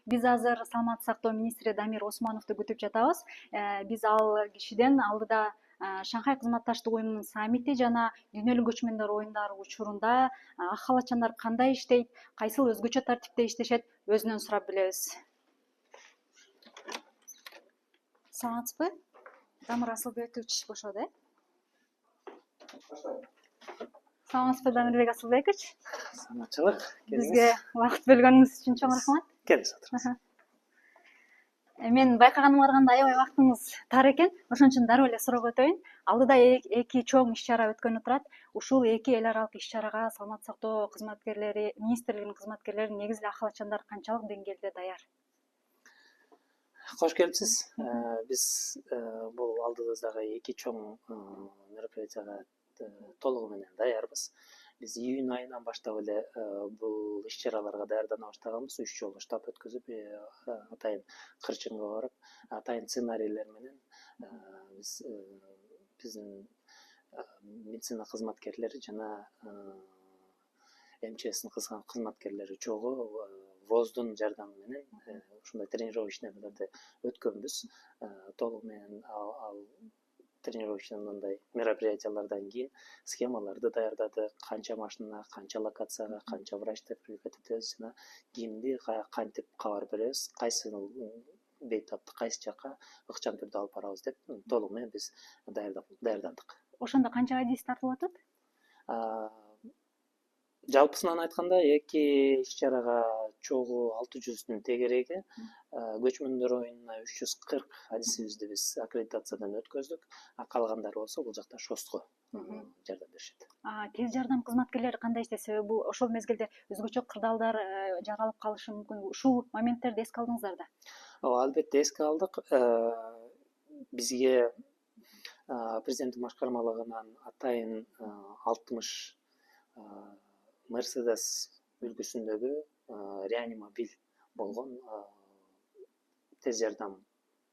Биз азыр саламаттык сактоо министри Дамир Османовду күтүп жатабыз. Биз ал кишиден алдыда Шанхай кызматташтык уюмунун саммити жана дүйнөлүк көчмөндөр оюндары учурунда ак халатчандар кандай иштейт, кайсыл өзгөчө тартипте иштешет, өзүнөн сурап билебиз. Саламатсызбы? Дамир Асылбекович бошоду, э? Саламатсызбы, Дамирбек Асылбекович? Саламатчылык. Бизге убакыт бөлгөнүңүз үчүн чоң рахмат. Келиңиз отуруңуз. Мен байкаганыма караганда аябай убактыңыз тар экен. Ошон үчүн дароо эле суроого өтөйүн. Алдыда эки чоң иш-чара өткөнү турат. Ушул эки эл аралык иш-чарага саламаттык сактоо кызматкерлери, министрлигинин кызматкерлери негизи эле ак халатчандар канчалык деңгээлде даяр? Кош келипсиз. Биз бул алдыбыздагы эки чоң мероприятияга толугу менен даярбыз. Биз июнь айынан баштап эле бул иш-чараларга даярдана баштаганбыз. 3 жолу штаб өткөзүп, атайын кырчынга барып, атайын сценарийлер менен биздин медицина кызматкерлери жана МЧСтин кызматкерлери чогуу ВОЗдун жардамы менен ушундай тренировочныйларды өткөнбүз. Толугу менен ал тренировочный мындай мероприятиялардан кийин схемаларды даярдадык. Канча машина, канча локацияга, канча врачты привлекать этебиз жана кимди кантип кабар беребиз, кайсы бейтапты кайсы жакка ыкчам түрдө алып барабыз деп толугу менен биз даярдадык. Ошондо канча адис тартылып атат? Жалпысынан айтканда эки иш-чарага чогуу 600'дун тегереги, көчмөндөр оюнуна 340 адисибизди биз аккредитациядан өткөздүк. Калгандары болсо бул жакта ШОСко жардам беришет. Тез жардам кызматкерлери кандай иштейт? Себеби бул ошол мезгилде өзгөчө кырдаалдар жаралып калышы мүмкүн. Ушул моменттерди эске алдыңыздар да? Ооба, албетте эске алдык. Бизге президенттин башкармалыгынан атайын 60 Мерседес үлгүсүндөгү реанимобиль болгон тез жардам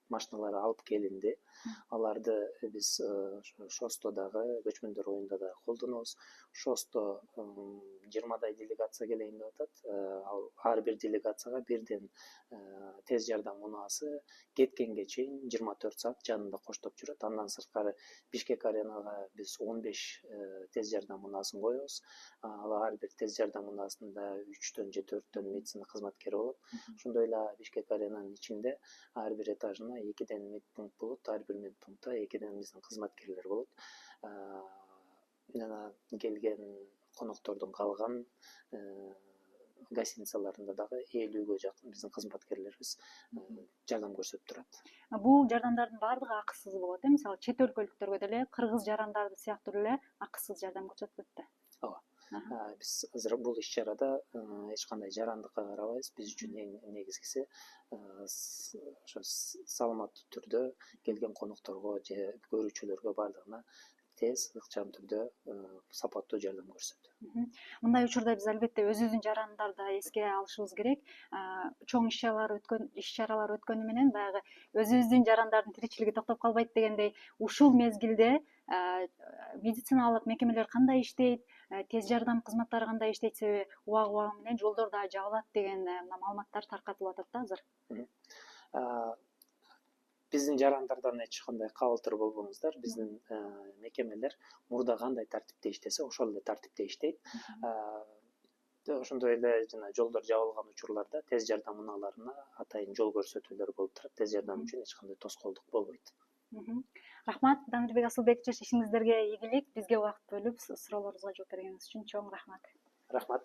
машиналары алып келинди. Аларды биз ШОСто дагы, көчмөндөр оюнда да колдонобуз. ШОСто 20 делегация келейин деп атат. Ар бир делегацияга бирден тез жардам унаасы кеткенге чейин 24 саат жанында коштоп жүрөт. Андан сырткары Бишкек аренага биз 15 тез жардам унаасын коебуз. Ар бир тез жардам унаасында 3төн же 4төн медицина кызматкери болот. Ошондой эле Бишкек аренанын ичинде ар бир этажына 2ден медпункт болот. Ар бир медпунктта 2ден биздин кызматкерлер болот. Жана келген коноктордун калган гостиницаларында дагы 50гө жакын биздин кызматкерлерибиз жардам көрсөтүп турат. Бул жардамдардын баардыгы акысыз болот, мисалы чет өлкөлүктөргө деле, кыргыз жарандары сыяктуу эле акысыз жардам көрсөтүлөт да. Ооба. Биз азыр бул иш-чарада эч кандай жарандыкка карабайбыз. Биз үчүн эң негизгиси ошо саламаттуу түрдө келген конокторго же көрүүчүлөргө баардыгына тез, ыкчам түрдө сапаттуу жардам көрсөтүү. Мындай учурда биз албетте өзүбүздүн жарандарды да эске алышыбыз керек. Чоң иш-чаралар өткөнү менен баягы өзүбүздүн жарандардын тиричилиги токтоп калбайт дегендей, ушул мезгилде медициналык мекемелер кандай иштейт, тез жардам кызматтары кандай иштейт, себеби убагы менен жолдор да жабылат деген маалыматтар таркатылып атат да азыр. Биздин жарандардан эч кандай кабылтыр болбоңуздар. Биздин мекемелер мурда кандай тартипте иштесе, ошол эле тартипте иштейт. Ошондой эле жана жолдор жабылган учурларда тез жардам унааларына атайын жол көрсөтүүлөр болуп турат. Тез жардам үчүн эч кандай тоскоолдук болбойт. Рахмат, Дамирбек Асылбекович, ишиңиздерге ийгилик. Бизге убакыт бөлүп суроолорубузга жооп бергениңиз үчүн чоң рахмат. Рахмат.